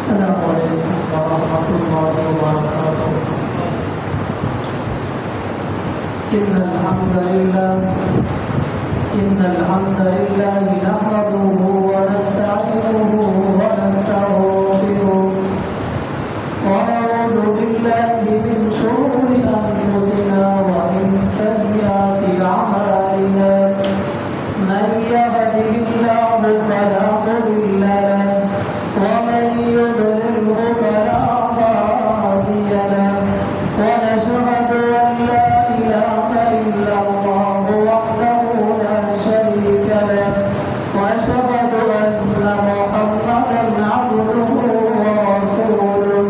السلام عليكم ورحمة الله وبركاته. إن الحمد لله نحمده ونستعينه ونستغفره ونعوذ بالله من شرور أنفسنا ومن سيئات أعمالنا. من يهده الله فلا مضل له ومن يضلله فلا هادي له. ونشهد أن لا إله إلا الله وحده لا شريك له وأشهد أن محمدا عبده ورسوله.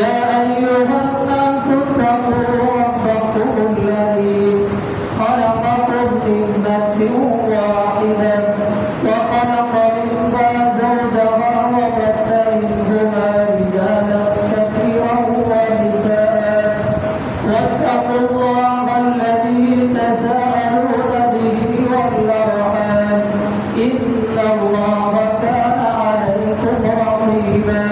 يا أيها الناس اتقوا ربكم الذي خلقكم من نفس واحدة وخلق منها زوجها وبث منهما رجالا كثيرا ونساء. واتقوا الله الذي تساءلون به والأرحام إن الله كان عليكم رقيبا.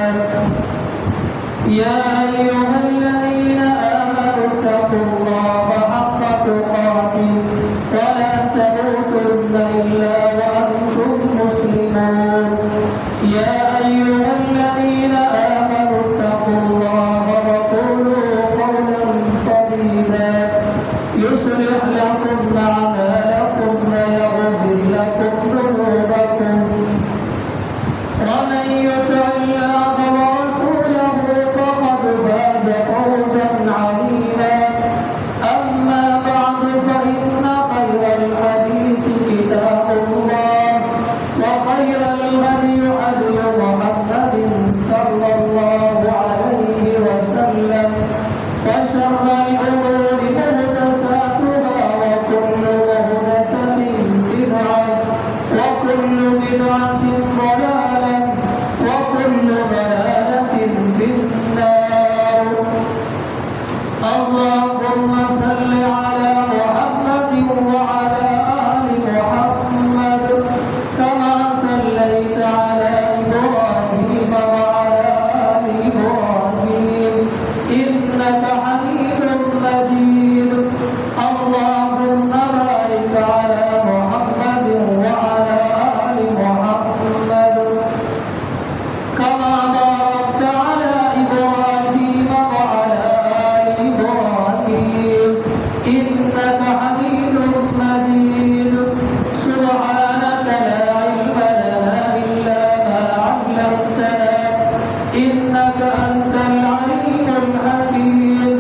يا أيها الذين آمنوا اتقوا الله حق تقاته ولا تموتن إلا وأنتم مسلمون. يا أيها الذين آمنوا اتقوا الله وقولوا قولا سديدا يصلح لكم أعمالكم ويغفر لكم ذنوبكم. ومن يطع الله ورسوله فقد فاز فوزا عظيما. أما بعد فإن خير الحديث كتاب الله وخير الهدي هدي محمد صلى الله عليه وسلم. وشر الأمور محدثاتها وكل محدثة بدعة وكل بدعة ضلالة وكل ضلالة في النار. اللهم صل على محمد وعلى آل محمد كما صليت على إبراهيم وعلى آل إبراهيم إنك حميد مجيد. اللهم بارك على محمد وعلى آل محمد كما باركت على إبراهيم وعلى آل إبراهيم إنك حميد مجيد. سبحانك لا علم لنا إلا ما علمتنا إنك أنت العليم الحكيم.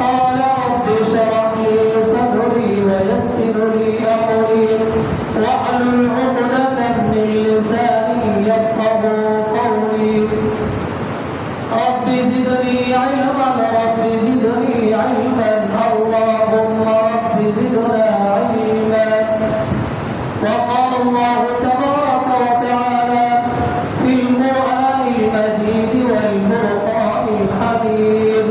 قال رب اشرح لي صدري ويسر لي أمري واحلل عقدة من لساني يفقهوا قولي. رب زدني علما رب زدني علما اللهم رب زدنا علما. وقال الله تبارك وتعالى في القرآن المجيد والفرقان الحميد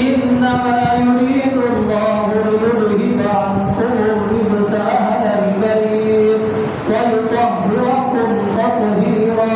إنما يريد الله ليذهب عنكم الرجس أهل البيت ويطهركم تطهيرا.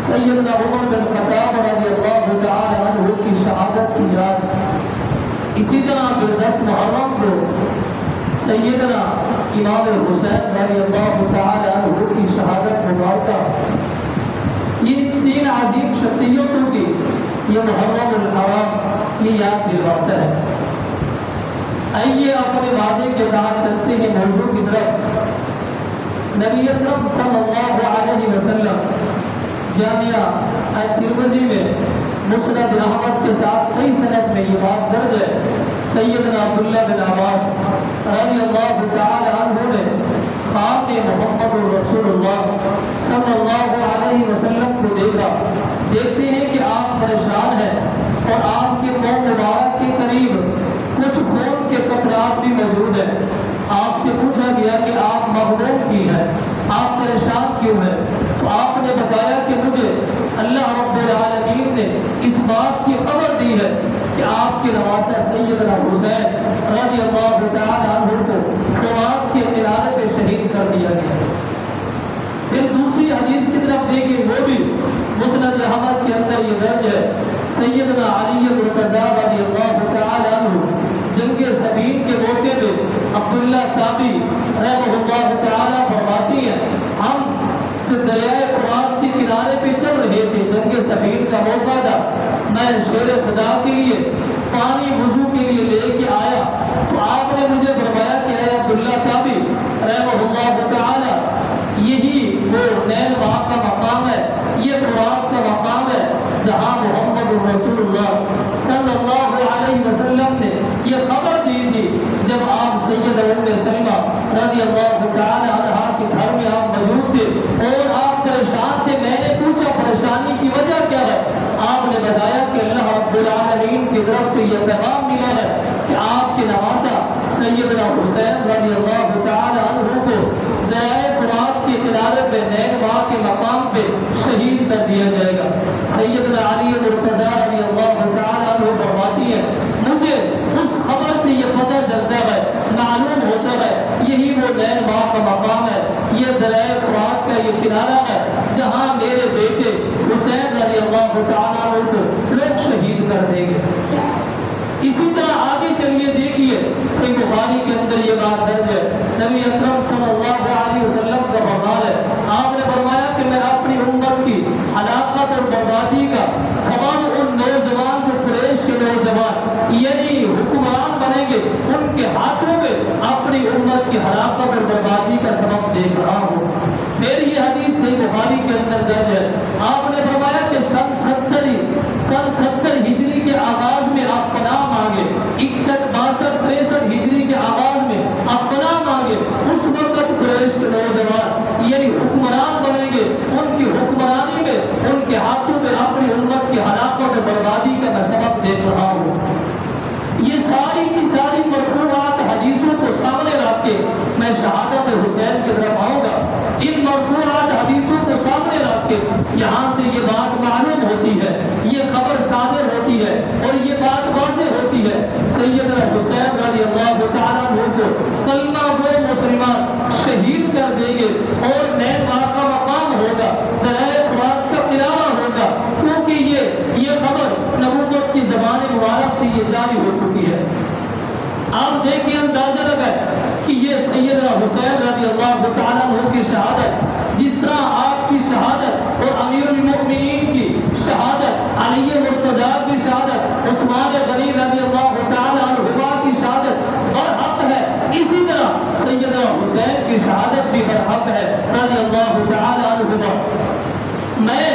سیدنا عمر بن خطاب رضی اللہ تعالی عنہ کی شہادت کی یاد. اسی طرح پھر 10 محرم کو سیدنا امام حسین رضی اللہ تعالی عنہ کی شہادت مبارکہ. یہ 3 عظیم شخصیتوں کی یہ محرم الحرام یہ یاد دلواتا ہے. آئیے اپنے وعدے کے ساتھ چلتے ہیں موضوع کی طرف. نبی اکرم صلی اللہ علیہ وسلم جامعہ ترمذی میں مسند احمد کے ساتھ صحیح سند میں یہ بات درج ہے. سیدنا عبداللہ بن عباس رضی اللہ تعالی عنہ نے خواب میں محمد رسول اللہ صلی اللہ علیہ وسلم کو دیکھا. دیکھتے ہیں کہ آپ پریشان ہیں اور آپ کے منہ مبارک کے قریب کچھ خون کے قطرات بھی موجود ہیں. آپ سے پوچھا گیا کہ آپ مغموم کی ہیں, آپ پریشان کیوں ہیں؟ تو آپ نے بتایا کہ مجھے اللہ رب العالمین نے اس بات کی خبر دی ہے کہ آپ کے نواسہ سیدنا حسین رضی اللہ تعالی عنہ کو فرات کے کنارے پہ شہید کر دیا گیا. پھر دوسری حدیث کی طرف دیکھیں, وہ بھی مسند احمد کے اندر یہ درج ہے. سیدنا علی مرتضیٰ رضی اللہ تعالی عنہ جنگ صفین کے موقع پہ عبداللہ تابی رحمہ اللہ تعالی فرماتی ہیں, ہم دریائے فرات کے کنارے پہ چل رہے تھے, جنگ صفین کا موقع تھا. میں شیر خدا کے لیے پانی وضو کے لیے لے کے آیا تو آپ نے مجھے فرمایا کہ اے عبداللہ تابی رحمہ اللہ تعالی, یہی وہ نین وہاں کا مقام ہے, یہ فرات کا مقام ہے جہاں محمد رسول اللہ صلی اللہ علیہ وسلم نے یہ خبر دی تھی جب آپ سید ام سلمہ رضی اللہ تعالی عنہا کے گھر میں آپ موجود تھے اور آپ پریشان تھے. میں نے پوچھا پریشانی کی وجہ کیا ہے؟ آپ نے بتایا کہ اللہ رب العالمین کی طرف سے یہ پیغام ملا ہے کہ آپ کے نواسہ سیدنا حسین رضی اللہ تعالی عنہ کو دریائے فرات کے کنارے پہ نینوا کے مقام پہ شہید کر دیا جائے گا. سیدنا علی مرتضیٰ رضی اللہ تعالی عنہ فرماتی ہے, مجھے اس خبر سے یہ پتہ چلتا ہے, معلوم ہوتا ہے یہی وہ نینوا کا مقام ہے, یہ دریائے فرات کا یہ کنارہ ہے جہاں میرے بیٹے حسین رضی اللہ تعالی عنہ کو لوگ شہید کر دیں گے. اسی طرح آگے چلیے دیکھیے, صحیح بخاری کے اندر یہ بات درج ہے. نبی اکرم صلی اللہ علیہ وسلم کا فرمان ہے, آپ نے فرمایا کہ میں اپنی امت کی ہلاکت اور بربادی کا سبب ان نوجوان جو قریش کے نوجوان یعنی حکمران بنیں گے ان کے ہاتھوں میں اپنی امت کی ہلاکت اور بربادی کا سبب دیکھ رہا ہوں. پھر یہ حدیث صحیح بخاری کے اندر درج ہے. آپ نے فرمایا کہ سن 70 ہجری کے آغاز میں آپ پناہ مانگے, 61 62 63 ہجری کے آغاز میں آپ پناہ مانگے. اس وقت قریش کے نوجوان یعنی حکمران بنیں گے, ان کی حکمرانی میں ان کے ہاتھوں میں اپنی امت کی ہلاکت اور بربادی کا میں سبب دیکھ رہا ہوں. یہ ساری کی ساری مرفوعات حدیثوں کو سامنے رکھ کے میں شہادت حسین کی طرف آؤں گا. ان مرفوعات حدیثوں کو سامنے رکھ کے یہاں سے یہ بات معلوم ہوتی ہے, یہ خبر صادر ہوتی ہے اور یہ بات واضح ہوتی ہے. سیدنا حسین رضی اللہ تعالیٰ عنہ کو کلمہ گو مسلمان شہید کر دیں گے اور نینوا کا مقام ہوگا, دریائے فرات کا کنارہ ہوگا, کیونکہ یہ خبر نبوت کی زبان مبارک سے یہ جاری ہو چکی ہے. آپ دیکھیں, اندازہ لگائیں کہ یہ سیدنا حسین رضی اللہ تعالیٰ عنہ کی شہادت, جس طرح آپ کی شہادت اور امیر المؤمنین کی شہادت, علی مرتضیٰ کی شہادت, عثمان غنی رضی اللہ تعالیٰ عنہ کی شہادت برحق ہے, اسی طرح سیدنا حسین کی شہادت بھی برحق ہے رضی اللہ تعالیٰ عنہ. میں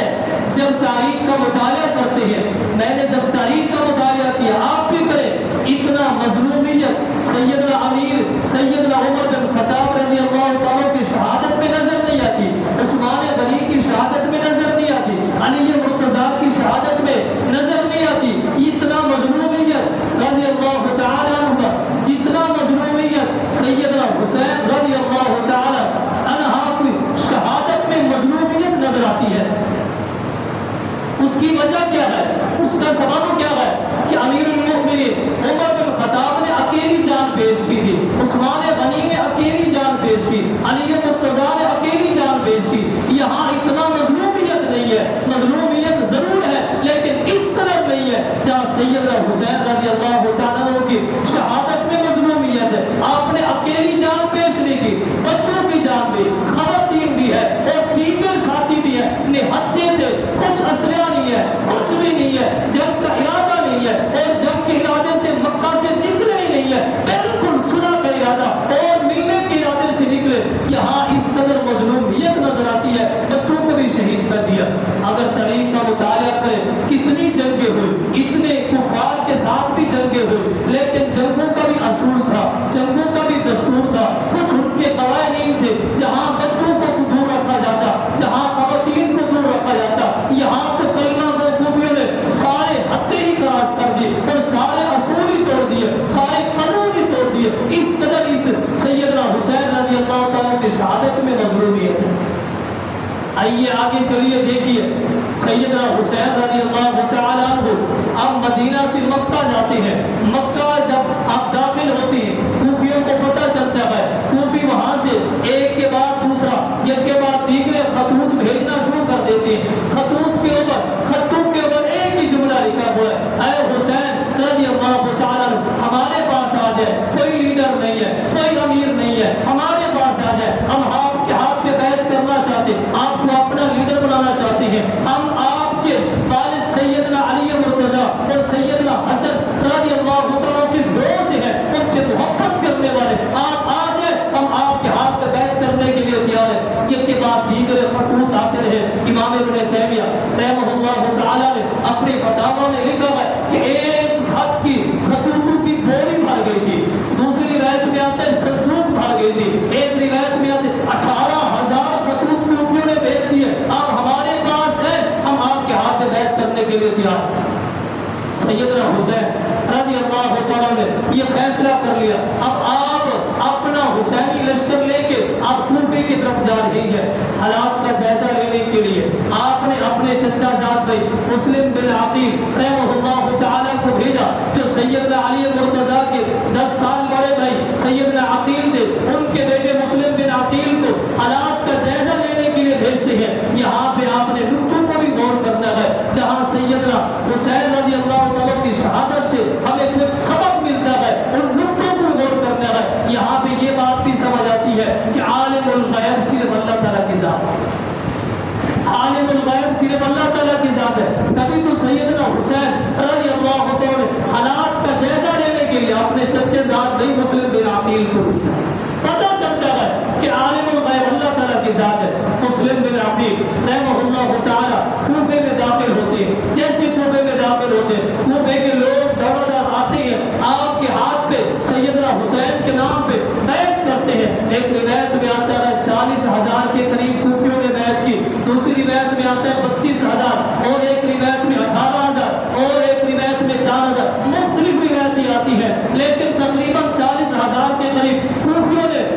جب تاریخ کا مطالعہ کرتے ہیں, میں نے جب تاریخ کا مطالعہ کیا, آپ بھی کریں, اتنا مظلومیت سیدنا امیر سیدنا عمر بن خطاب رضی اللہ تعالیٰ کی شہادت میں نظر نہیں آتی, عثمان غنی کی شہادت میں نظر نہیں آتی, علی مرتضیٰ کی شہادت میں نظر نہیں آتی. اتنا مظلومیت رضی اللہ تعالیٰ عنہ, جتنا مظلومیت سیدنا حسین رضی اللہ تعالیٰ عنہ کی شہادت میں مظلومیت نظر آتی ہے. اس کی وجہ کیا ہے؟ اس کا سبب کیا ہے کہ امیر المؤمنین عمر بن خطاب نے اکیلی جان پیش کی تھی, عثمان غنی نے اکیلی جان پیش کی, علی مرتضیٰ نے اکیلی جان پیش کی. یہاں اتنا مظلومیت نہیں ہے, مظلومیت ضرور ہے لیکن اس قدر نہیں ہے جہاں سیدنا حسین رضی اللہ تعالیٰ عنہ کی شہادت میں مظلومیت ہے. آپ نے اکیلی جان پیش نہیں کی, بچوں کی جان بھی, خواتین بھی ہے اور دیگر ساتھی بھی ہے, نہتے تھے, کچھ اسلحہ نہیں ہے, کچھ بھی نہیں ہے, جنگ کا ارادہ نہیں ہے اور جنگ کے ارادے سے مکہ سے نکلے ہی نہیں ہے, بالکل صلح کا ارادہ اور ملنے کے ارادے سے نکلے. یہاں اس قدر مظلومیت نظر آتی ہے, بچوں کو بھی شہید کر دیا. اگر تاریخ کا مطالعہ کرے کتنی جنگیں ہوئی, اتنے کفار کے ساتھ بھی جنگیں ہوئی, لیکن جنگوں کا بھی اصول تھا, جنگوں کا بھی دستور تھا. کچھ ان کے قوانین تھے, جہاں بچوں کو دور رکھا جاتا, جہاں خواتین کو دور رکھا جاتا. یہاں تو کلمہ گو کوفیوں نے سارے حد ہی کراس کر دیے اور سارے اصول ہی توڑ دیے, سارے قانون ہی توڑ دیے. اس قدر اس سیدنا حسین رضی اللہ تعالیٰ کی شہادت میں مظلومیت ہے. آئیے آگے چلیے دیکھیے, سیدنا حسین رضی اللہ تعالیٰ عنہ اب مدینہ سے مکہ جاتے ہیں. مکہ جب آپ داخل ہوتی ہیں, کوفیوں کو پتہ چلتا ہے, کوفی وہاں سے ایک کے بعد دوسرا, ایک کے بعد دیگرے خطوط بھیجنا شروع کر دیتے ہیں. خطوط کے اوپر ایک ہی جملہ لکھا ہوا ہے, اے حسین رضی اللہ تعالیٰ عنہ ہمارے پاس آ جائے. کوئی لیڈر نہیں ہے, کوئی امیر نہیں ہے, ہمارے پاس آ جائے. ہم آپ کے ہاتھ پہ بیعت کرنا چاہتے ہیں, آپ کو اپنا لیڈر بنانا چاہتے ہیں. ہم آپ کے والد سیدنا علی مرتضیٰ اور سیدنا حسن رضی اللہ تعالیٰ کے دوست ہیں, ان سے محبت کرنے والے, آپ آ جائیں, ہم آپ کے ہاتھ پہ بیعت کرنے کے لیے تیار ہیں. یہ کے بعد دیگر خطوط آتے رہے. امام ابن تیمیہ رحمہ اللہ تعالیٰ نے اپنی فتاویٰ میں لکھا ہے کہ ایک خط کی خطوطوں کی بوری بھر گئی تھی. دوسری روایت میں آتا ہے صندوق بھر گئی تھی. ایک روایت میں آتے 18,000 خطوط کوفیوں نے بھیج دیے. اب ہمارے پاس ہے, ہم آپ کے ہاتھ میں بیعت کرنے کے لیے تیار. سیدنا حسین رضی اللہ تعالیٰ نے یہ فیصلہ کر لیا, اب آپ اپنا حسینی لشکر لے کے آپ کوفے کی طرف جا رہی ہے. حالات کا جائزہ لینے کے لیے آپ نے اپنے چچا زاد بھائی مسلم بن عقیل رحمہ اللہ تعالیٰ کو بھیجا, جو سیدنا علی مرتضیٰ کے 10 سال بڑے بھائی سیدنا عقیل تھے. ان کے بیٹے مسلم بن عقیل کو حالات کا جائزہ لینے کے لیے بھیجتے ہیں. یہاں پہ آپ نے نقطوں کو بھی غور کرنا ہے, جہاں سیدنا حسین رضی اللہ تعالیٰ کی شہادت سے ہمیں کچھ سبق ملتا ہے, ان نقطوں کو غور کرنا ہے. یہاں پہ یہ بات بھی سمجھ آتی ہے کہ عالم الغیب صرف اللہ تعالیٰ کی ذات ہے, عالم الغیب صرف اللہ تعالیٰ کی ذات ہے. کبھی تو سیدنا حسین رضی اللہ تعالیٰ نے حالات کا جائزہ لینے کے لیے اپنے چچے زاد بھائی مسلم بن عقیل کو بھیجا. پتہ چلتا ہے کہ عالم الغیب اللہ تعالیٰ کی ذات ہے. مسلم بن عقیل رحمہ اللہ تعالیٰ کوفے میں داخل ہوتے ہیں. جیسے کوفے میں داخل ہوتے ہیں, کوفے کے لوگ دڑ آتے ہیں, آپ کے ہاتھ پہ سیدنا حسین کے نام پہ بیعت کرتے ہیں. ایک روایت میں آتا ہے 40,000 کے قریب کوفیوں نے بیعت کی. دوسری روایت میں آتا ہے 32,000 اور ایک روایت میں 18,000 اور ایک روایت میں 4,000. مختلف روایتیں آتی ہیں, لیکن تقریباً 40,000 کے قریب کوفیوں نے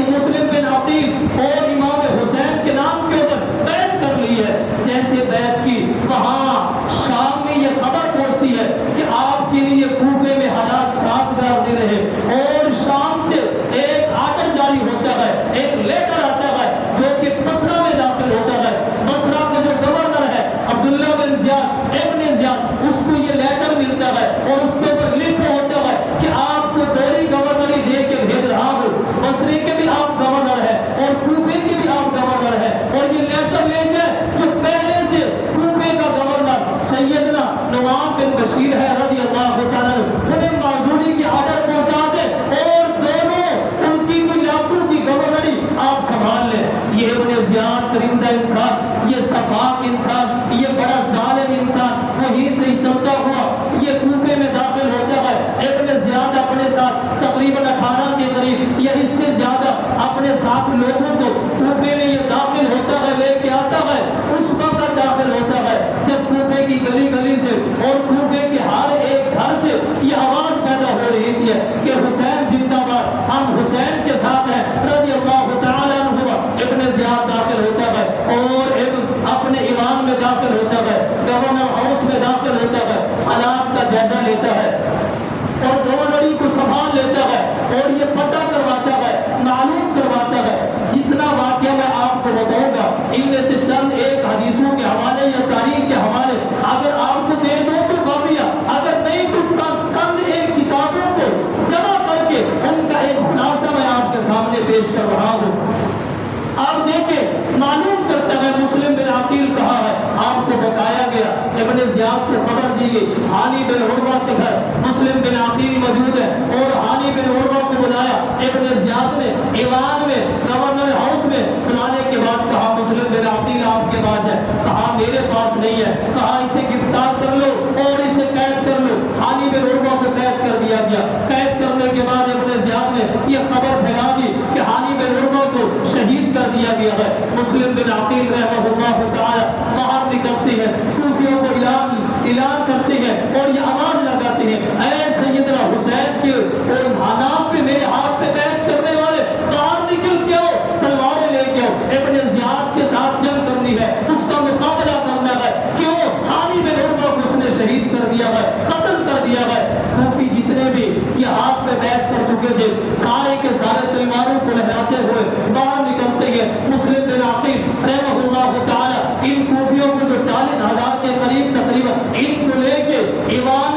مسلم بن عقیل اور امام حسین کے نام کے اوپر بیعت کر لی ہے. جیسے بیعت کی, وہاں شام میں یہ خبر پہنچتی ہے کہ آپ کے لیے کوفے میں حالات سازگار نہیں رہے, اور شام سے ایک آرڈر جاری ہوتا ہے, ایک لیٹر آتا ہے جو کہ بصرہ میں داخل ہوتا ہے. بصرہ کا جو گورنر ہے عبداللہ بن زیاد ابن زیاد, اس کو یہ لیٹر ملتا ہے اور اس کے اوپر لکھا ہوتا ہے کہ آپ کو دوری گورنری دے کے بھیج رہا ہوں. بصرے کے بھی آپ گورنر ہیں اور کوفے کے بھی آپ گورنر ہیں, اور یہ لیٹر لے جائے جو پہلے سے کوفے کا گورنر سیدنا نعمان بن بشیر ہے رضی اللہ تعالیٰ عنہ, انہیں معزولی کی آرڈر پہنچا دے اور دونوں ان کی علاقوں کی گورنری آپ سنبھال لیں. یہ ابن زیاد درندہ انسان, یہ صفاق انسان, یہ بڑا ظالم انسان وہیں سے چلتا ہوا یہ کوفے میں داخل ہوتا ہے. ابن زیاد اپنے ساتھ تقریباً 18 کے قریب یا اس سے زیادہ اپنے ساتھ لوگوں کو کوفے میں یہ داخل ہوتا ہے, لے کے آتا ہے. اس وقت داخل ہوتا ہے جب کوفے کی گلی گلی سے اور کوفے کے ہر ایک گھر سے یہ آواز پیدا ہو رہی تھی کہ حسین زندہ باد, ہم حسین کے ساتھ ہیں رضی اللہ تعالیٰ عنہ. ابن زیاد داخل ہوتا ہے اور اپنے ایوان میں داخل ہوتا ہے, گورنر ہاؤس میں داخل ہوتا ہے, حالات کا جائزہ لیتا ہے اور گورنری کو سنبھال لیتا ہے اور یہ پتہ کرواتا ہے, معلوم کرواتا ہے. جتنا واقعہ میں آپ کو بتا کہوں گا ان میں سے چند ایک حدیثوں کے حوالے یا تاریخ کے حوالے اگر آپ کو دے دوں تو کافیہ، اگر نہیں تو چند ایک کتابوں کو جمع کر کے ان کا ایک خلاصہ میں آپ کے سامنے پیش کر رہا ہوں۔ آپ دیکھیں معلوم کرتا ہے مسلم بن عقیل کہا ہے، آپ کو بتایا گیا ابن زیاد کو خبر دی گئی ہانی بن عروہ کے گھر مسلم بن عقیل موجود ہے، اور ہانی بن عروہ کو بلایا ابن زیاد نے ایوان میں گورنر ہاؤس میں بلانے کے بعد کہا مسلم بن عقیل آپ کے پاس ہے؟ کہا میرے پاس نہیں ہے۔ کہا اسے گرفتار کر لو اور اسے قید کر لو۔ ہانی بن عروہ کو قید کر دیا گیا۔ قید کرنے کے بعد ابن زیاد نے یہ خبر پھیلا دی کہ ہانی بن عروہ کو شہید کر دیا گیا ہے۔ مسلم بن عقیل رحمہ اللہ تعالی باہر نکلتے ہیں، کوفیوں کو اعلان کرتے ہیں اور یہ آواز لگاتے ہیں، اے سیدنا حسین کے اور نام پہ میرے ہاتھ پہ بیعت کرنے والے باہر نکل کے آؤ، تلواریں لے کے آؤ، ابن زیاد کے ساتھ جنگ کرنی ہے، اس کا مقابلہ کرنا ہے۔ کیوں؟ ہانی بن عروہ کو اس نے شہید کر دیا ہے، قتل کر دیا ہے۔ کوفی جتنے بھی یہ ہاتھ پہ بیعت کر چکے تھے سارے کے سارے تلواروں کو لہراتے ہوئے باہر نکلتے ہیں۔ مسلم بن عقیل رحمہ اللہ تعالی ان کوفیوں کو جو 40,000 کے قریب تقریباً ان کو لے کے ایوان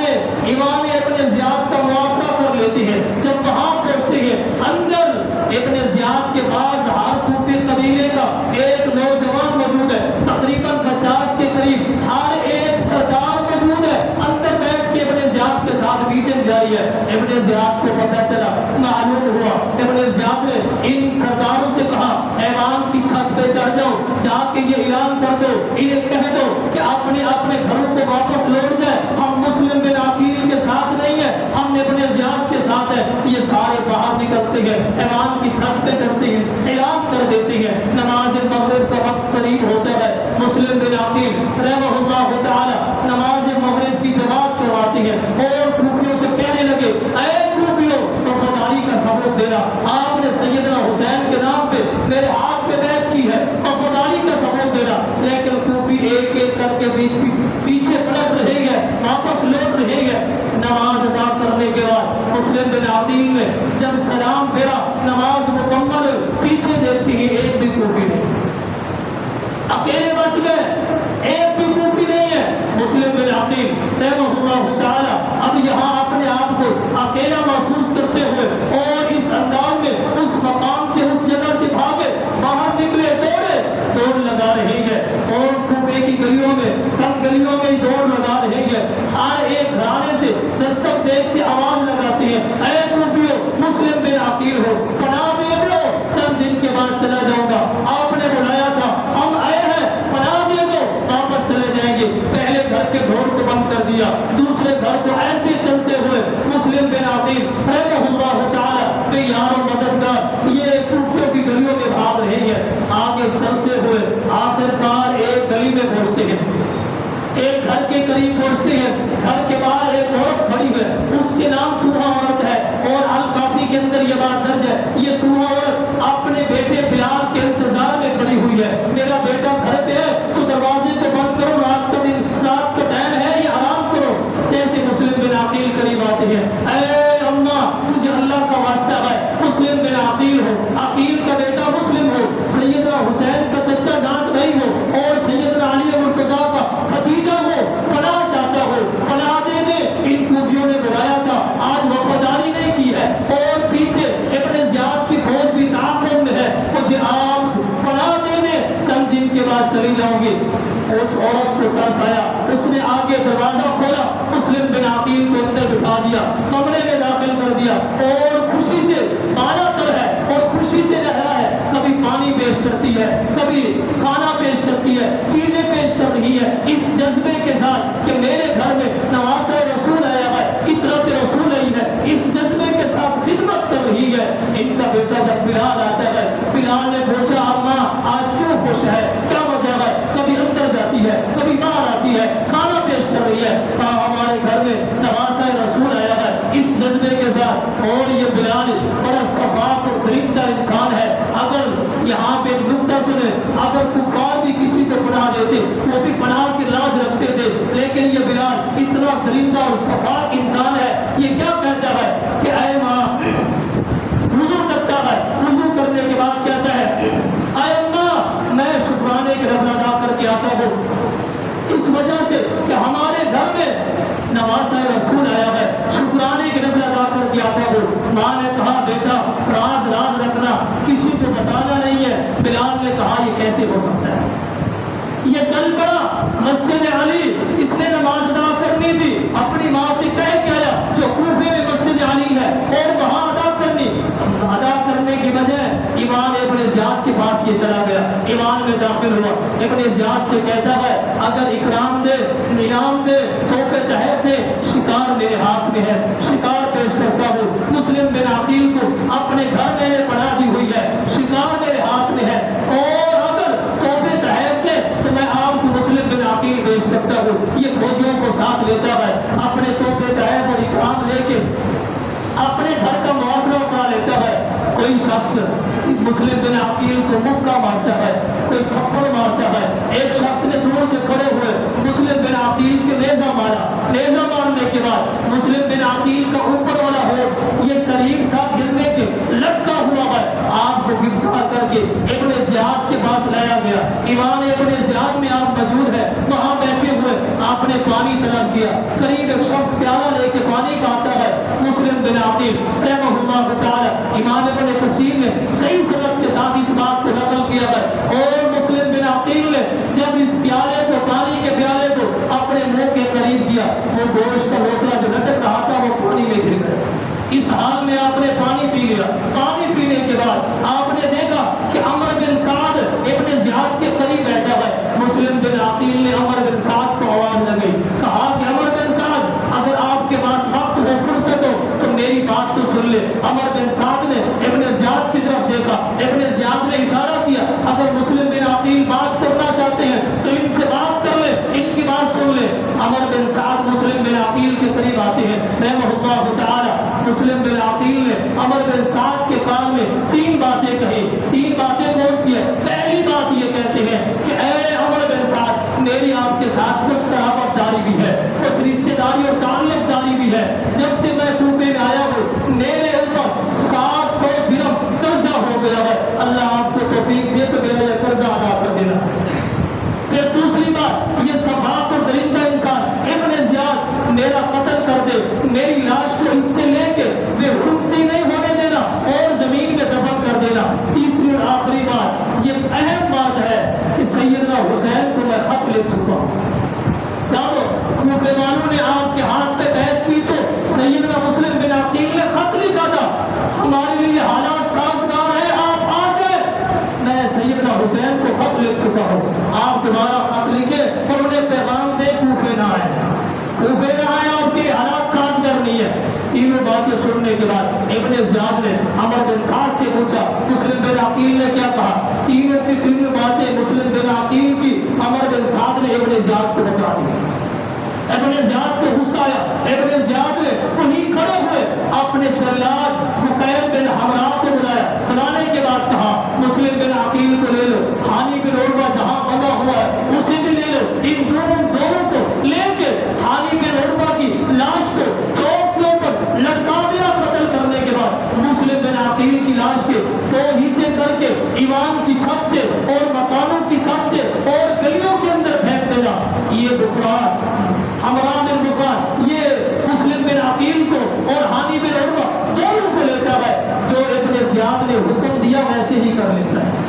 ابن زیاد کا موافقہ کر لیتے ہیں۔ جب وہاں پہنچتے ہیں اندر ابن زیاد کے پاس ہر کوفی قبیلے کا ایک نوجوان موجود ہے، تقریباً 50 کے قریب، ہر ایک سردار موجود ہے، اندر بیٹھ کے ابن زیاد کے ساتھ میٹنگ جاری ہے۔ ابن زیاد کو پتہ چلا، معلوم ہوا، ابن زیاد نے ان سرداروں سے کہا ایوان کی چھت پہ چڑھ جاؤ، جا کے یہ اعلان کر دو، انہیں کہہ دو کہ اپنے گھروں کو واپس لوٹ جائے، ہم مسلم بن عقیل کے ساتھ نہیں ہے، ہم ابن زیاد کے ساتھ ہے۔ یہ سارے باہر نکلتے ہیں، ایوان کی چھت پہ چڑھتے ہیں، اعلان کر دیتے ہیں۔ نماز مغرب کا وقت قریب ہوتا ہے، مسلم بن عقیل رحمہ اللہ تعالی نماز مغرب کی جماعت کرواتے ہیں اور کوفیوں سے کہنے لگے، اے کوفیوں، وفاداری کا ثبوت دینا، آپ نے سیدنا حسین کے نام پہ میرے ہاتھ پہ بیعت کی ہے، وفاداری کا ثبوت دینا۔ لیکن کوفی ایک ایک کر کے پیچھے پلٹ رہے گئے، واپس لوٹ رہے گئے۔ نماز ادا کرنے کے بعد مسلم بن عقیل نے جب سلام پھیرا، نماز مکمل، پیچھے دیکھتی ہی ایک بھی کوفی نہیں، اکیلے بچ گئے، ایک بھی کوفی نہیں ہے۔ مسلم بن عقیل رحمہ اللہ تعالی اب یہاں اپنے آپ کو اکیلا محسوس کرتے ہوئے اور اس انداز میں اس مقام سے اس جگہ سے بھاگے، باہر نکلے، دوڑ لگا رہے ہیں اور کوفے کی گلیوں میں کم گلیوں میں دوڑ لگا رہے ہیں۔ ہر ایک گھرانے سے دستک دیکھ کے آواز لگاتے ہیں، اے کوفیوں، مسلم بن عقیل ہو، پناہ دے دو، چند دن کے بعد چلا جاؤں گا، آپ نے بلایا تھا، ہم آئے ہیں، پناہ دے دو، واپس چلے جائیں گے۔ پہلے گھر کے ڈور کو بند کر دیا، دوسرے گھر کو ایسے چلتے ہوئے مسلم بن عقیل رحمہ اللہ تعالی بے یار و مددگار یہ کوفیوں کی گلیوں میں بھاگ رہے ہیں۔ آگے چلتے ہوئے آخرکار ایک گلی میں پہنچتے ہیں، ایک گھر کے قریب پہنچتے ہیں۔ گھر کے باہر ایک عورت کھڑی ہے، اس کے نام توحا عورت ہے، اور الکافی کے اندر یہ بات درج ہے، یہ توحا عورت اپنے بیٹے بلال کے انتظار میں کھڑی ہوئی ہے۔ میرا بیٹا گھر پہ ہے تو دروازے کو بند کرو، رات کا ٹائم ہے، یہ آرام کرو۔ جیسے مسلم بن عقیل قریب آتے ہیں، اے اماں، تجھے اللہ کا واسطہ ہے، مسلم بن عقیل ہو، عقیل کا بیٹا مسلم ہو، سیدنا حسین کا چچا جان بھائی ہو، اور سیدنا علی مرتضیٰ کا بھتیجا ہو، پناہ چاہتا ہو، پناہ دے دے۔ ان کوفیوں نے بلایا تھا، آج وفاداری نہیں کی ہے، اور پیچھے ابن زیاد کی فوج بھی تعاقب میں ہے، مجھے آپ پناہ دے دے، چند دن کے بعد چلی جاؤں گی۔ اس عورت کو ترس آیا، اس نے آگے دروازہ کھولا، مسلم بن عقیل کو اندر بٹھا دیا، کمرے میں داخل کر دیا، اور خوشی سے بالا تر ہے اور خوشی سے رہا ہے، کبھی پانی پیش کرتی ہے، کبھی کھانا پیش کرتی ہے، چیزیں پیش کر رہی ہے، اس جذبے کے ساتھ کہ میرے گھر میں نواسہ رسول آیا ہے، اطرت رسول آئی ہے، اس جذبے کے ساتھ خدمت کر رہی ہے۔ ان کا بیٹا جب بلال آتا ہے، بلال نے پوچھا، اماں آج کیوں خوش ہے، کیا وجہ ہے؟ کبھی اندر جاتی ہے، کبھی باہر آتی ہے، کھانا پیش کر رہی ہے، کہا ہمارے گھر میں نواسہ رسول آیا ہے، اس جذبے کے ساتھ۔ اور یہ بلال بڑا صفاق اور درندہ انسان ہے۔ اگر یہاں پہ نکتہ سنے، اگر کفار بھی کسی کو پناہ دیتے وہ بھی پناہ کی لاج رکھتے تھے، لیکن یہ بلال اتنا درندہ اور صفاق انسان ہے، یہ کیا کہتا ہے کہ اے ماں، وضو کرتا ہے، وضو کرنے کے بعد کہتا ہے، اے اماں، میں شکرانے کی نفل ادا کر کے آتا ہو، اس وجہ سے کہ ہمارے گھر میں نماز رسول آیا ہے، شکرانے کی نفل ادا کر کے آتا ہو۔ ماں نے کہا بیٹا راز راز رکھنا، کسی کو بتانا نہیں ہے۔ بلال نے کہا یہ کیسے ہو سکتا ہے؟ یہ چل پڑا مسجد علی، اس نے نماز ادا کرنی تھی، اپنی ماں سے کہہ کے آیا جو کوفے میں مسجد علی ہے اور وہاں ادا کرنے کی وجہ امام ابن زیاد کے پاس یہ چلا گیا، ایمان میں داخل ہوا۔ ابن زیاد سے کہتا ہے اگر اکرام دے، انعام دے، تحفے تحائف دے، شکار میرے ہاتھ میں ہے، شکار پیش کرتا ہوں۔ مسلم بن عقیل کو اپنے گھر میں نے پناہ دی ہوئی ہے، شکار میرے ہاتھ میں ہے، اور اگر تحفے تحائف دے تو میں آپ کو مسلم بن عقیل پیش کرتا ہوں۔ یہ فوجیوں کو ساتھ لیتا ہے، اپنے تحفے تحائف اور اکرام لے کے اپنے گھر کا محاصرہ کرا لیتا ہے۔ کوئی شخص مسلم بن عقیل کو مکہ مارتا ہے، کوئی تھپڑ مارتا ہے۔ ایک شخص نے دور سے کھڑے ہوئے مسلم بن عقیل کے نیزہ مارا، نیزہ مارنے کے بعد مسلم بن عقیل کا اوپر والا ہونٹ یہ قریب تھا گرنے کے، لٹکا ہوا ہے۔ آپ کو گرفتار کر کے ابن زیاد کے پاس لایا گیا، ایوان ابن زیاد میں آپ موجود ہے، وہاں بیٹھے ہوئے آپ نے پانی طلب کیا۔ قریب ایک شخص پیالہ لے کے پانی کا آتا ہے، مسلم بن عقیل رحمہ اللہ تعالی امام ابن کثیر نے صحیح سند کے ساتھ اس بات کو نقل کیا ہے، اور مسلم بن عقیل نے جب اس پیالے کو، پانی کے پیالے کو اپنے منہ کے قریب کیا، وہ گوشت کا لوتھڑا جو لٹک رہا تھا وہ پانی میں گر گیا۔ اس حال میں آپ نے پانی پی لیا۔ پانی پینے کے بعد آپ نے دیکھا کہ عمر بن سعد ابن زیاد کے قریب بیٹھا ہے۔ مسلم بن عقیل نے عمر بن سعد کو آواز لگائی، کہا کہ عمر بن سعد اگر آپ کے پاس وقت ہو، فرصت ہو تو میری بات تو سن لے۔ عمر بن سعد نے ابن زیاد کی طرف دیکھا، ابن زیاد نے اشارہ کیا اگر مسلم بن عقیل بات کرنا چاہتے ہیں تو ان سے بات کر لے، ان کی بات سن لے۔ عمر بن سعد مسلم بن عقیل کے قریب آتے ہیں رحمہ اللہ تعالی۔ مسلم بن عقیل نے عمر بن سعد کے کان میں تین باتیں کہی۔ تین باتیں کون سی ہیں؟ پہلی بات یہ کہتے ہیں کہ اے عمر بن سعد، میری آپ کے ساتھ کچھ قرابت داری بھی ہے، کچھ رشتہ داری اور تعلق داری بھی ہے۔ جب سے میں کوفے میں آیا ہوں میرے اوپر 700 درہم قرضہ ہو گیا ہے، اللہ آپ کو توفیق دے تو میرا یہ قرضہ ادا کر دینا۔ پھر دوسری بات، یہ صفات اور درندہ انسان ابن زیاد میرا قتل کر دے، میری لاش کو اس سے لے کے بے حرمتی نہیں ہونے دینا اور زمین میں دفن کر دینا۔ تیسری اور آخری بات، یہ اہم بات ہے کہ سیدنا حسین کو میں خط لکھ چکا ہوں۔ چلو کوفے والوں نے آپ کے ہاتھ پہ بیعت کی تو سیدنا مسلم بن عقیل نے خط لکھا تھا ہمارے لیے حالات سازگار ہے، آپ آ جائیں۔ میں سیدنا حسین کو خط لکھ چکا ہوں، آپ دوبارہ خط لکھے اور انہیں پیغام دے کوفے نہ آئے، کوفے نہ آئے، آپ کے حالات سازگار نہیں ہے۔ تینوں باتیں سننے کے بعد ابن زیاد نے عمر بن سعد سے پوچھا مسلم بن عقیل نے کیا کہا؟ تینوں کی تینوں باتیں مسلم بن عقیل کی عمر بن سعد نے ابن زیاد کو بتا دی۔ ابن زیاد کو غصہ آیا، ابن زیاد نے وہیں کھڑے ہوئے اپنے جلاد بکیر بن حمراء کو بلایا، بلانے کے بعد کہا مسلم بن عقیل کو لے لو، حانی بن عروہ جہاں بندہ ہوا ہے اسے بھی لے لو، ان دونوں کو لے کے حانی بن عروہ کی لاش کو چوک کے اوپر لٹکا دینا۔ قتل کرنے کے بعد مسلم بن عقیل کی لاش کے دو حصے کر کے ایوان کی چھت سے اور مکانوں کی چھت سے اور گلیوں کے اندر پھینک دینا۔ یہ بکران حمراء بن بکران یہ مسلم بن عقیل کو اور حانی بن عروہ دونوں کو لیتا ہے، جو ابن زیاد نے حکم دیا ویسے ہی کر لیتا ہے۔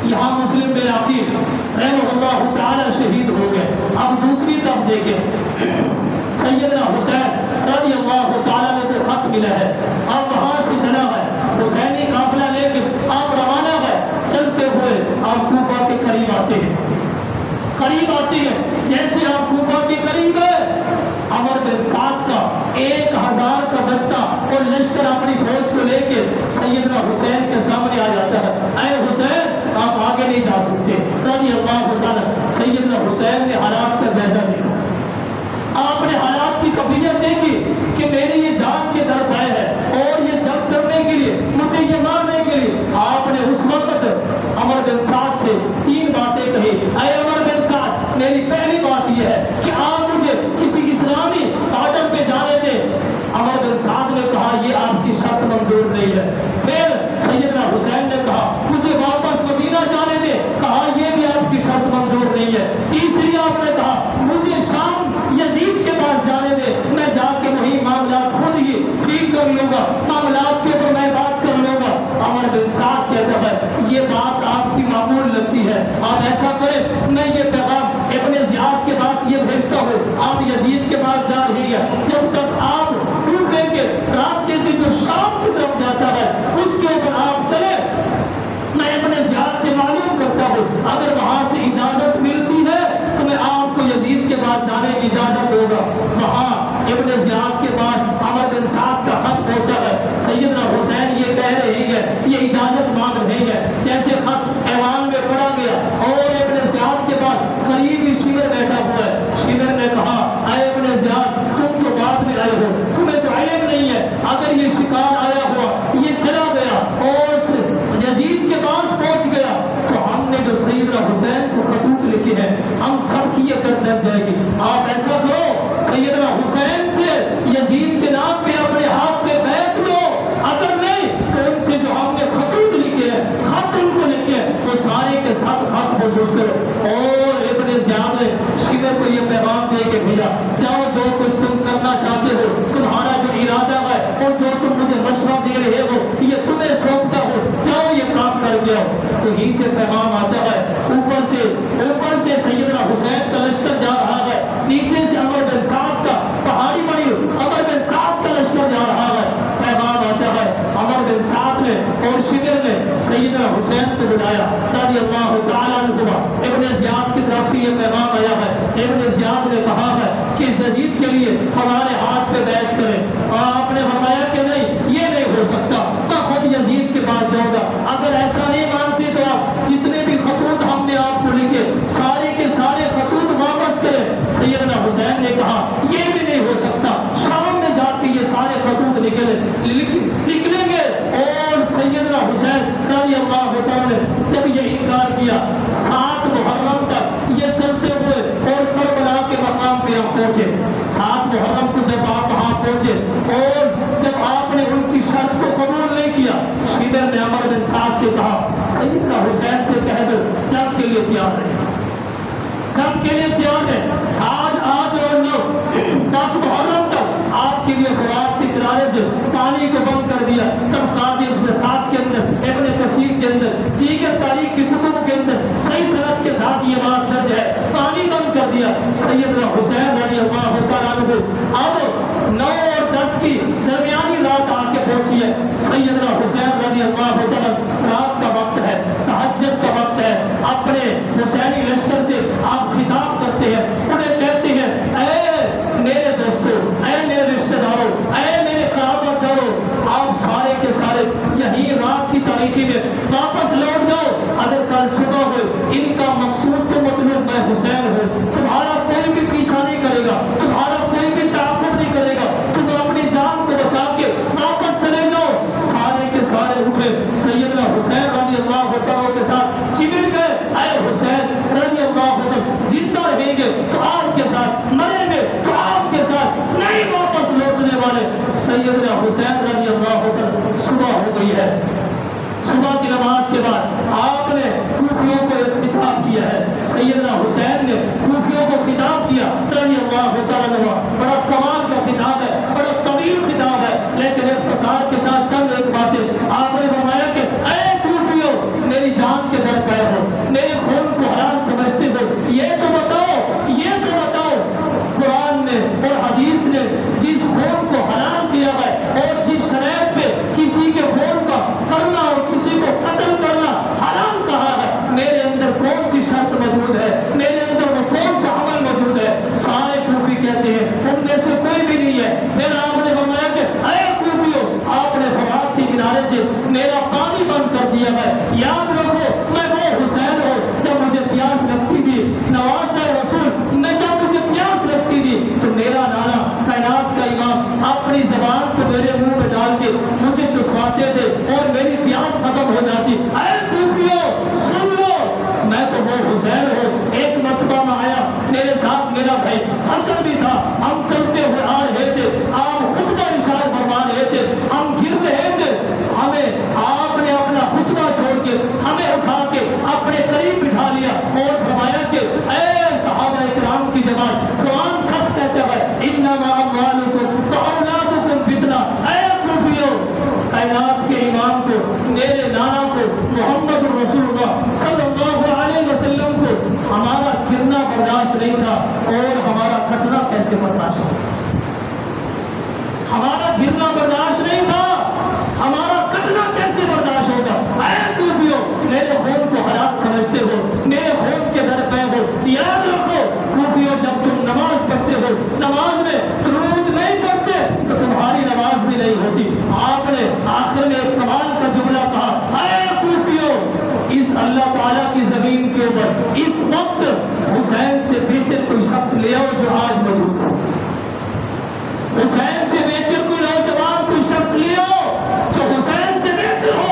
یہاں مسلم بن عقیل رحمہ اللہ تعالی شہید ہو گئے۔ اب دوسری طرف دیکھیں، سیدنا حسین رضی اللہ تعالیٰ نے کو خط ملا ہے، اب وہاں سے چلا ہے حسینی قافلہ لے کے آپ روانہ ہے، چلتے ہوئے آپ کوفہ کے قریب آتے ہیں۔ قریب آتے ہیں جیسے آپ کوفہ کے قریب ہے، عمر بن سعد کا 1000 کا دستہ اور لشکر اپنی فوج کو لے کے سیدنا حسین کے سامنے آ جاتا ہے۔ اے حسین آپ آگے نہیں جا سکتے۔ رضی اللہ تعالیٰ سیدنا حسین نے حالات کا جائزہ لیا، آپ نے حالات کی کیفیت دیکھی کہ میری یہ جان کے طرف آئے ہے اور یہ جنگ کرنے کے لیے، مجھے یہ مارنے کے لیے آپ نے اس وقت عمر بن سعد سے تین باتیں کہی۔ اے عمر بن سعد، میری پہلی بات یہ ہے کہ آپ مجھے کسی اسلامی باڈر پہ جانے دیں۔ عمر بن سعد نے کہا یہ آپ کی شرط منظور نہیں ہے۔ پھر سیدنا حسین نے کہا مجھے واپس مدینہ جانے دیں۔ کہا نہیں ہے۔ تیسری آپ نے کہا مجھے شام یزید کے پاس جانے دے، میں جا کے وہی معاملات خود ہی ٹھیک کر لوں گا، معاملات کے اوپر میں بات کر لوں گا۔ عمر بن سعد کہتا ہے یہ بات آپ کی معمول لگتی ہے، آپ ایسا کریں میں یہ پیغام ابن زیاد کے پاس یہ بھیجتا ہوں، آپ یزید کے پاس جا رہی ہے، جب تک آپ کوفے کے راستے سے جو شام کی طرف جاتا ہے اس کے اوپر آپ چلے، میں ابن زیاد سے معلوم کرتا ہوں، اگر وہاں سے اجازت ملتی ہے تو میں آپ کو یزید کے پاس جانے کی اجازت ہوگا۔ وہاں ابن زیاد کے پاس عمر بن سعد کا خط پہنچا ہے، سیدنا حسین یہ کہہ رہی ہے، یہ اجازت مانگ رہی ہے۔ جیسے خط ایوان میں پڑا گیا اور ابن زیاد کے پاس قریب ہی شمر بیٹھا ہوا ہے، شمر نے کہا اے ابن زیاد تم تو بعد میں آئے ہو، تمہیں تو علم نہیں ہے، اگر یہ شکار آیا ہوا یہ چلا گیا اور یزید کے پاس پہنچ گیا تو ہم نے جو سیدنا حسین کو خطوط لکھے ہیں ہم سب کی یہ گردن جائے گی۔ آپ ایسا کرو سیدنا حسین سے یزید کے نام پہ اپنے ہاتھ میں بیعت لو، اگر نہیں تو ان سے جو ہم نے خطوط لکھے ہیں، خط ان کو لکھے ہیں، وہ سارے کے ساتھ خط محسوس کرو۔ اور ابن زیاد نے شمر کو یہ پیغام دے کے بھیجا جاؤ جو کچھ تم کرنا چاہتے ہو، تمہارا جو ارادہ ہے اور جو تم مجھے مشورہ دے رہے ہو یہ تمہیں سونپتا ہو، جاؤ یہ کام کر کے آؤ۔ تو ہی سے پیغام آتا ہے، اوپر سے سیدنا حسین کا لشکر جا رہا ہے، نیچے سے عمر بن سعد کا پہاڑی بڑی عمر بن سعد کا لشکر جا رہا ہے۔ پیغام آتا ہے عمر بن سعد نے اور شمر نے سیدنا حسین کو بلایا رضی اللہ تعالیٰ عنہ۔ ابن زیاد کی طرف سے یہ پیغام آیا ہے، ابن زیاد نے کہا ہے کہ یزید کے لیے ہمارے ہاتھ پہ بیعت کریں، اور آپ نے فرمایا کہ نہیں یہ نہیں ہو سکتا، میں خود یزید کے پاس جاؤں گا، اگر ایسا نہیں مانتے تو آپ جتنے بھی خطوط ہم نے آپ کو لکھے سارے کے سارے خطوط واپس کریں۔ سیدنا حسین نے کہا یہ بھی نہیں ہو سکتا، شام میں جا کے یہ سارے خطوط نکلیں گے۔ اور سیدنا حسین رضی اللہ تعالیٰ نے جب یہ انکار کیا 7 محرم تک یہ چلتے ہوئے اور کربلا کے مقام پہ آپ پہنچے۔ 7 محرم کو جب آپ وہاں پہنچے اور جب آپ نے ان کی شرط کو قبول نہیں کیا، شمر نے عمر بن سعد سے کہا سیدنا حسین سے کہہ دو جنگ کے لیے تیار ہے، جنگ کے لیے تیار ہے، 7 8 اور 9 10 محرم تک آپ کے لیے خوراک کے کنارے سے پانی کو بند کر دیا۔ تب قاضی ساتھ کے اندر ابن کثیر کے اندر دیگر تاریخ کی کتب کے اندر صحیح سند کے ساتھ یہ بات درج ہے، پانی بند کر دیا۔ سیدنا حسین رضی اللہ تعالیٰ عنہ اب 9 اور 10 کی درمیانی رات آ کے پہنچی ہے۔ سیدنا حسین رضی اللہ تعالیٰ رات کا وقت ہے، تہجد کا وقت ہے، اپنے حسینی لشکر سے آپ خطاب کرتے ہیں، انہیں کہتے ہیں اے میرے دوستو، اے میرے رشتہ داروں، اے میرے قرابت داروں، آپ سارے کے سارے یہی رات کی تاریخی میں واپس لوٹ جاؤ، اگر کل صبح ہو ان کا مقصود تو مطلوب میں حسین ہوں، تمہارا کوئی بھی پیچھا نہیں کرے گا، تمہارا کوئی بھی تعاقب نہیں کرے گا، تم اپنی جان کو بچا کے واپس چلے جاؤ۔ سارے کے سارے اٹھے، سیدنا حسین رضی اللہ تعالیٰ کے ساتھ چمٹ گئے، اے حسین رضی اللہ تعالیٰ زندہ رہیں گے تو آپ کے ساتھ، مریں گے تو آپ کے ساتھ، نہیں واپس لوٹنے والے۔ سیدنا حسین رضی اللہ تعالیٰ صبح ہو گئی ہے، صبح کی نماز کے بعد آپ نے کوفیوں کو ایک خطاب کیا ہے، سیدنا حسین نے کوفیوں کو خطاب کیا رضی اللہ تعالیٰ عنہ، بڑا کمال کا خطاب ہے، بڑا طویل خطاب ہے، لیکن اختصار کے ساتھ چند ایک باتیں آپ نے فرمایا کہ اے کوفیوں میری جان کے در پہ ہو، میرے خون کو حرام سمجھتے ہو، یہ تو بتاؤ قرآن نے اور حدیث نے جس خون کو حرام کیا ہے اور جس شرائط پہ کسی کے خون کا کرنا اور کسی کو قتل کرنا حرام کہا ہے، میرے اندر کون سی شرط موجود ہے، میرے اندر وہ کون سا عمل موجود ہے؟ سارے کوفی کہتے ہیں ان میں سے کوئی بھی نہیں ہے۔ پھر آپ نے فرمایا کہ اے کوفیوں، آپ نے فرات کے کنارے سے میرا پانی بند کر دیا ہے، یاد رکھو میں وہ حسین ہوں جب مجھے پیاس لگتی تھی، نواز رسول میں جب مجھے پیاس لگتی تھی تو میرا نانا کائنات کا امام اپنی زبان کو میرے منہ میں ڈال کے مجھے چسواتے تھے اور میری پیاس ختم ہو جاتی۔ اے کوفیوں سن لو، میں تو وہ حسین ہوں۔ ایک مرتبہ میں آیا، میرے ساتھ میرا بھائی حسن بھی تھا، ہم چلتے ہوئے آ رہے تھے، آپ خطبہ ارشاد فرما رہے تھے، ہم گر رہے تھے، ہمیں آپ نے اپنا خطبہ چھوڑ کے ہمیں اٹھا کے اپنے قریب بٹھا لیا اور فرمایا کہ اے صحابہ کرام کی جماعت، قرآن سچ کہتا ہے انما اموالکم واولادکم فتنہ۔ اے کوفیو، کائنات کے امام کو، میرے نانا کو، محمد رسول اللہ صلی اللہ علیہ وسلم کو ہمارا گرنا برداشت نہیں تھا، اور ہمارا کٹنا کیسے برداشت ہوگا؟ ہمارا گرنا برداشت نہیں تھا، ہمارا کٹنا کیسے برداشت ہوگا؟ اے کوفیو، میرے خون کو حرام سمجھتے ہو، میرے خون کے در پہ ہو، یاد رکھو کوفیو، جب تم نماز پڑھتے ہو، نماز میں درود نہیں پڑھتے تو تمہاری نماز بھی نہیں ہوتی۔ آپ نے آخر میں ایک کمال کا جملہ کہا، اے کوفیو، اس اللہ تعالیٰ کی زمین کے اوپر اس وقت حسین سے بہتر کوئی شخص لے آؤ جو آج موجود ہو، حسین سے بہتر کوئی نوجوان کوئی شخص لے آؤ جو حسین سے بہتر ہو۔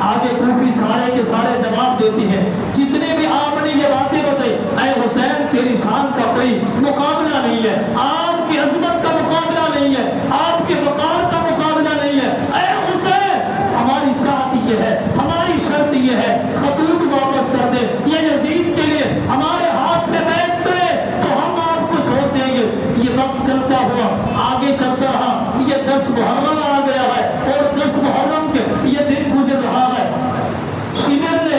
آگے کوفی سارے کے سارے جواب دیتی ہیں، جتنے بھی آپ نے یہ باتیں بتائی، اے حسین تیری شان کا کوئی مقابلہ نہیں ہے، آپ کی عظمت کا مقابلہ نہیں ہے، آپ کے وقار کا مقابلہ نہیں ہے۔ اے حسین، ہماری چاہت یہ ہے، ہماری شرط یہ ہے، خطوط واپس کر دے، یہ یزید کے لیے ہمارے ہاتھ میں بیعت کرے تو ہم آپ کو چھوڑ دیں گے۔ یہ وقت چلتا ہوا آگے چلتا رہا، یہ 10 محرم آ گیا ہے، اور 10 محرم کے یہ دن گزر رہا ہے۔ شمر نے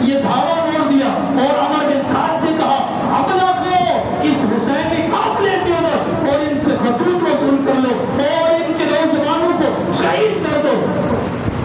یہ دھاوا موڑ دیا اور عمر بن سعد سے کہا، حملہ کرو اس حسینی قافلے کے اوپر اور ان سے خطوط وصول کر لو اور ان کے نوجوانوں کو شہید کر دو۔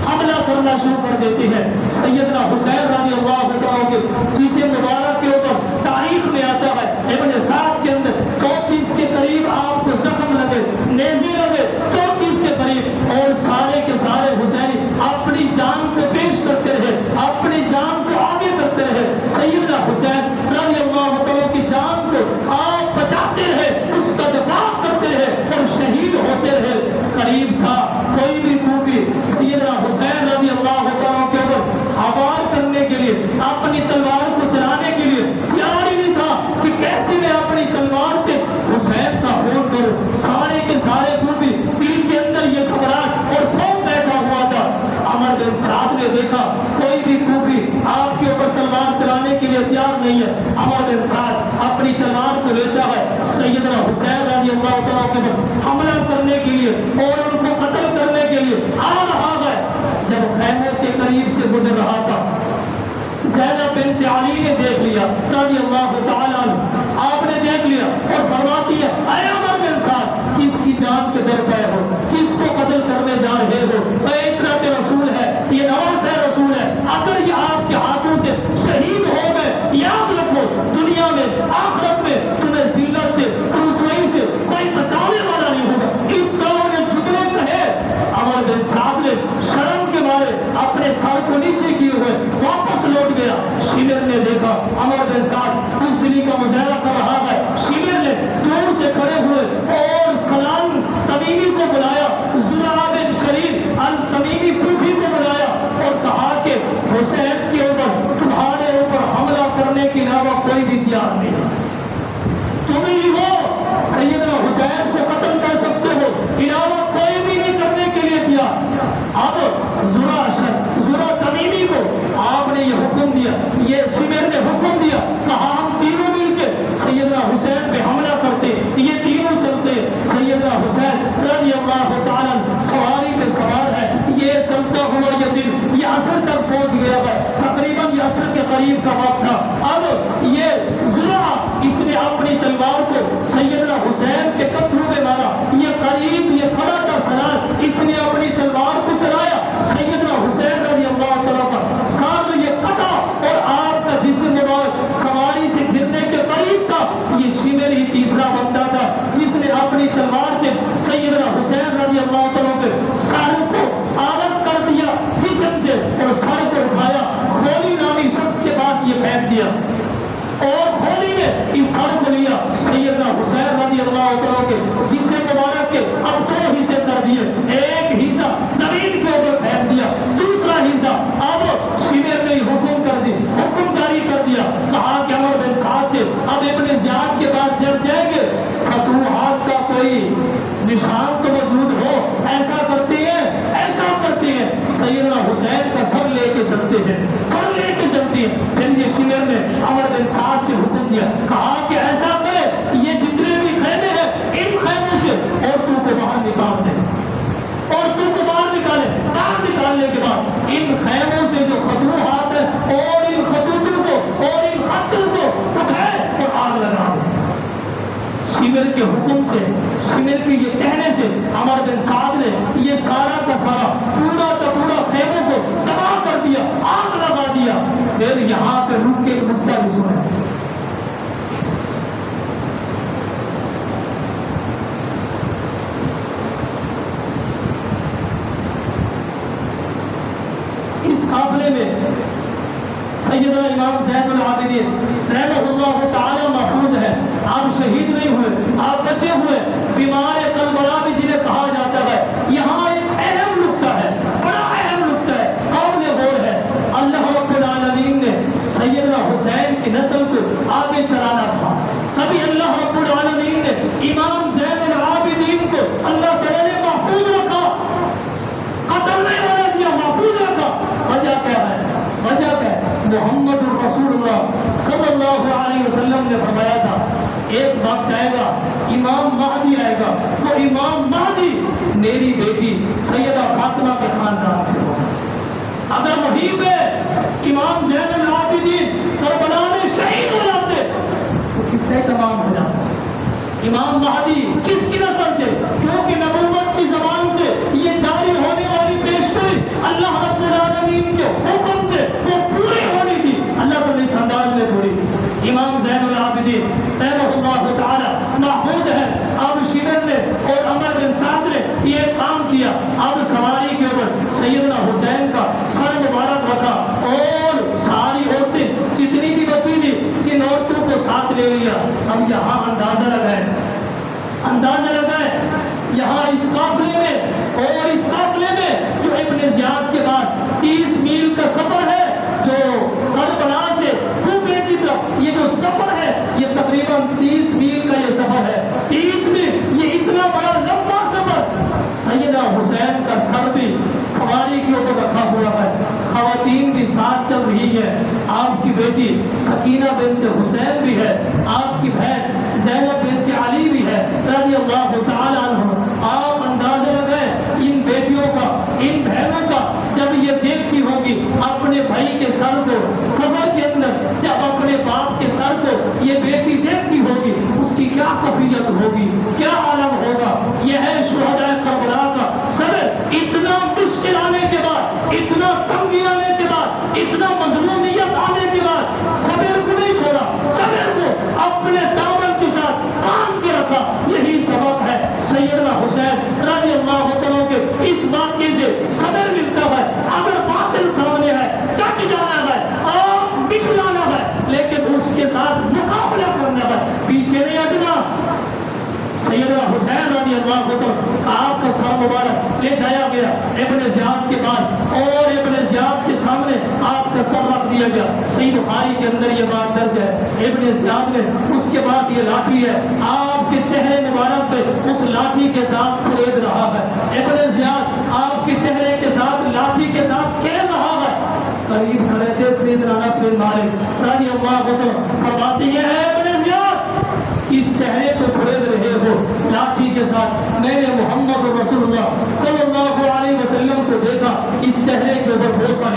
حملہ کرنا شروع کر دیتے ہیں۔ سیدنا حسین رضی اللہ عنہ کے جسے مبارک کے اوپر تاریخ میں آتا ہے، ابن سعد کے اندر 34 کے قریب آپ کو زخم لگے، نیزے لگے 34 کے قریب، اور سارے کے سارے حسینی اپنی جان کو پیش کرتے رہے، اپنی جان کو آگے کرتے رہے۔ سیدنا حسین رضی اللہ عنہ کی جان کو آپ بچاتے رہے، اس کا دفاع کرتے رہے اور شہید ہوتے رہے۔ قریب تھا کوئی بھی کوفی سیدنا حسین رضی اللہ عنہ کے اوپر حوار کرنے کے لیے، اپنی تلوار کو چلانے کے لیے تیار ہی نہیں تھا کہ کیسے میں اپنی تلوار سے حسین کا خون کروں۔ سارے کے سارے کوفی دل کے اندر یہ گھبراہٹ اور خوف بیٹھا ہوا تھا۔ عمر بن سعد نے دیکھا کوئی بھی کوفی آپ کے اوپر تلوار چلانے کے لیے تیار نہیں ہے۔ عمر بن سعد اپنی تلوار کو لیتا ہے، سیدنا حسین رضی اللہ عنہ کے اوپر حملہ کرنے کے لیے اور ان کو قتل کرنے کے لیے آ رہا ہے۔ جب خیمے کے قریب سے گزر رہا تھا، زینب بنت علی نے دیکھ لیا رضی اللہ تعالی عنہ، آپ نے دیکھ لیا اور فرماتی ہے، اے عمر بن سعد، کس کی جان کے در پہ ہو، کس کو قتل کرنے جا رہے ہو؟ اے اطرت رسول ہے، یہ نواز رسول ہے، اگر یہ آپ کے ہاتھوں سے شہید ہو گئے، یاد رکھو دنیا میں آخرت میں تمہیں ذلت سے رسوائی سے کوئی بچانے والا نہیں ہوگا۔ اس طرح نے جملے کہے، عمر بن سعد نے شرم کے مارے اپنے سر کو نیچے کیے ہوئے واپس لوٹ گیا۔ شمر نے دیکھا عمر بن سعد اس دلی کا مظاہرہ کر رہا ہے، شمر نے دور سے کھڑے ہوئے اور سلام تمیمی کو بلایا، زرارہ بن شریف التمیمی کوفی کو بلایا اور کہا کہ حسین کے اوپر تمہارے اوپر حملہ کرنے کے علاوہ کوئی بھی تیار نہیں ہے، تم ہی ہو سیدنا حسین کو قتل کر سکتے ہو، علاوہ کوئی بھی نہیں کرنے کے لیے تیار۔ اب زرارہ تمیمی کو آپ نے یہ حکم دیا، یہ شمر نے حکم دیا، کہا ہم تینوں مل کے سیدنا حسین پہ حملہ کرتے، یہ تینوں چلتے۔ سیدنا حسین رضی اللہ تعالیٰ سواری پہ سوار ہے، یہ چلتا ہوا یہ دن یہ عصر تک پہنچ گیا ہے، تقریباً یہ عصر کے قریب کا وقت تھا۔ اب یہ زرارہ اس نے اپنی تلوار کو سیدنا حسین کے کندھوں میں مارا، یہ قریب یہ کھڑا تھا سلام، اس نے اپنی تلوار کو چلایا، سیدنا حسین رضی اللہ تعالیٰ کا سر یہ کٹا اور آپ کا جسم مبارک سواری سے گرنے کے قریب تھا۔ یہ شمر ہی تیسرا بندہ تھا جس نے اپنی تلوار سے سیدنا حسین رضی اللہ تعالیٰ کے سر کو الگ کر دیا جسم سے اور سر کو اٹھایا، خولی نامی شخص کے پاس یہ پھینک دیا اور خولی نے اس سر کو لیا، سیدنا حسین رضی اللہ تعالیٰ کے جسم مبارک کے اب 2 حصے کر دیے، ایک حصہ زمین کے اوپر پھینک دیا، دوسرا حصہ اب شمر نے حکم کر دی، حکم جاری کر دیا، کہا کہ عمر بن سعد سے اب ابن زیاد کے بعد جب جائیں گے فتوحات کا کوئی نشان تو موجود ہو، ایسا کرتے ہیں سیدنا حسین کا سر لے کے چلتے ہیں، سر لے کے چلتے ہیں۔ پھر یہ شمر نے عمر بن سعد سے دیا، کہا کہ ایسا کرے یہ جتنے بھی خیمے ہیں ان خیموں سے عورتوں کو باہر نکال دیں، عورتوں کو باہر نکالے، باہر نکالنے کے بعد ان خیموں سے جو خطوط ہے اور ان خطوطوں کو اور ان خطوں کو اٹھائے اور آگ لگا دے۔ شمر کے حکم سے، شمر کے یہ کہنے سے عمر بن سعد نے یہ سارا کا سارا پورا کا پورا خیموں کو تباہ کر دیا، آگ لگا دیا۔ پھر یہاں پہ رک کے ایک نکتہ بھی سنیں، اس قافلے میں سیدنا امام زین العابدین رحمہ اللہ تعالی محفوظ ہے، آپ شہید نہیں ہوئے، آپ بچے ہوئے، بیمار کربلا بھی جنہیں کہا جاتا ہے۔ یہاں ایک اہم نکتہ ہے، بڑا اہم نکتہ ہے، قابل غور ہے۔ اللہ رب العالمین نے سیدنا حسین کی نسل کو آگے چلانا تھا، کبھی اللہ رب العالمین نے امام زین العابدین کو اللہ تعالیٰ نے محفوظ رکھا، قتل نہیں ہونے دیا، محفوظ رکھا۔ وجہ کیا ہے؟ وجہ کیا ہے؟ محمد رسول اللہ صلی اللہ علیہ وسلم نے فرمایا تھا ایک وقت آئے گا، امام مہدی آئے گا، وہ امام مہدی میری بیٹی سیدہ فاطمہ کے خاندان سے ہوگا۔ اگر وہیں پہ امام زین العابدین کربلا میں شہید ہو جاتے تو کس سے تمام ہو جاتا؟ امام مہدی کس کی نسل سے؟ کیونکہ نبوت کی زبان سے یہ جاری ہونے والی پیشگوئی اللہ رب العالمین کے حکم سے وہ پوری ہونی تھی، اللہ کو اس انداز میں پوری تھی۔ امام زین العابدین رحمہ اللہ تعالی محفوظ ہے۔ اب شمر نے اور عمر بن سعد نے یہ کام کیا، اب سواری کے اوپر سیدنا حسین کا سر مبارک رکھا اور ساری عورتیں جتنی بھی بچی تھی ان عورتوں کو ساتھ لے لیا۔ اب یہاں اندازہ لگائے یہاں اس قافلے میں اور اس قافلے میں جو ابن زیاد کے بعد 30 میل کا سفر ہے، جو کربلا سے کوفے کی طرف یہ جو سفر ہے یہ تقریباً 30 میل کا یہ سفر ہے۔ 30 میل یہ اتنا بڑا لمبا سفر، سیدنا حسین کا سر بھی سواری کے اوپر رکھا ہوا ہے، خواتین بھی ساتھ چل رہی ہے، آپ کی بیٹی سکینہ بنت حسین بھی ہے، آپ کی بہن زینب بنت علی بھی ہے رضی اللہ تعالی عنہ۔ آپ اندازہ لگائیں ان بیٹیوں کا، ان بہنوں کا جب یہ دیکھتی ہوگی اپنے بھائی کے سر کو سفر کے اندر، جب اپنے باپ کے سر کو یہ بیٹی دیکھتی ہوگی اس کی کیا کیفیت ہوگی، کیا عالم ہوگا۔ یہ ہے شہداء کربلا کا صبر۔ اتنا مشکل آنے کے بعد، اتنا تنگی آنے کے بعد، اتنا مظلومیت آنے کے بعد صبر کو نہیں چھوڑا، صبر کو اپنے دامن کے ساتھ باندھ کے رکھا۔ یہی سبب ہے سیدنا حسین رضی اللہ عنہ کے اس واقعے سے صبر ملتا ہے۔ اگر باطل سامنے ہے ڈٹ جانا ہے اور مٹ جانا ہے، لیکن اس کے ساتھ مقابلہ کرنا ہے، پیچھے نہیں ہٹنا۔ سیدنا حسین رضی اللہ عنہ کا آپ کا سر مبارک لے جایا گیا ابن زیاد کے بعد، اور ابن زیاد کے سامنے آپ کا سر رکھ دیا گیا۔ صحیح بخاری کے اندر یہ بات درج ہے، ابن زیاد نے اس کے پاس یہ لاٹھی ہے، آپ کے چہرے مبارک پہ اس لاٹھی کے ساتھ کھرید رہا ہے۔ ابن زیاد آپ کے چہرے کے ساتھ لاٹھی کے ساتھ کھیل رہا ہے۔ قریب کھڑے تھے سیدنا انس بن مالک رضی اللہ عنہ، فرماتے ہیں ابن زیاد اس چہرے کو کھرید رہے ہو لاٹھی کے ساتھ، میں نے محمد رسول اللہ صلی اللہ علیہ وسلم کو دیکھا اس چہرے کے اوپر بوسہ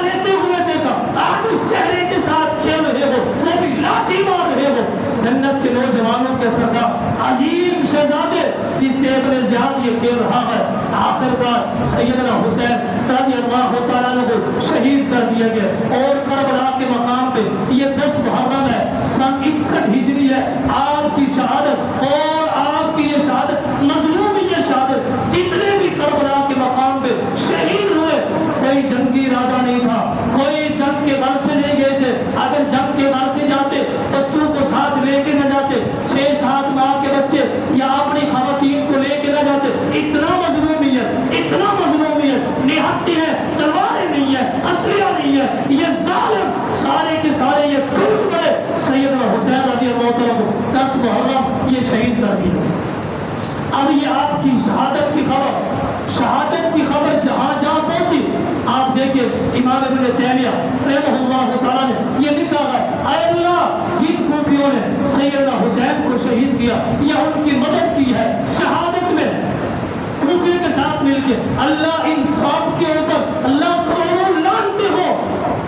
لیتے ہوئے دیکھا، آج اس چہرے کے ساتھ کھیل رہے ہو، وہ بھی لاٹھی مار رہے ہو۔ جنت کے نوجوانوں کے سردار عظیم شہزادے جس سے ابن زیاد یہ کھیل رہا ہے، آخر کار سیدنا حسین رضی اللہ تعالیٰ عنہ کو شہید کر دیا گیا، اور کربلا کے مقام پہ یہ 10 محرم ہے، سن 61 ہجری ہے آپ کی شہادت، اور آپ کی یہ شہادت مظلوم یہ شہادت جتنے بھی کربلا کے مقام پہ شہید ہوئے، کوئی جنگی ارادہ نہیں تھا، کوئی جنگ کے غرض سے نہیں گئے تھے۔ اگر جنگ کے غرض سے جاتے بچوں کو ساتھ لے کے نہ جاتے، 6-7 ماہ کے بچے یا اپنی خواتین کو لے کے نہ جاتے۔ اتنا مظلومیت نہتی ہے، تلواریں نہیں ہے، اسلحہ نہیں ہے، یہ ظالم سارے کے سارے یہ ٹوٹ گئے۔ سیدنا حسین رضی اللہ عنہ کو 10 محرم یہ شہید کر دیا۔ اب یہ آپ کی شہادت کی خبر شہادت کی خبر جہاں جہاں پہنچی، آپ دیکھیں امام ابن تیمیہ رحمہ اللہ تعالیٰ نے یہ لکھا ہے، اے اللہ جن کوفیوں نے سیدنا حسین کو شہید کیا یا ان کی مدد کی ہے شہادت میں کوفے کے ساتھ مل کے، اللہ ان سب کے اوپر اللہ کروڑوں لعنتیں ہو۔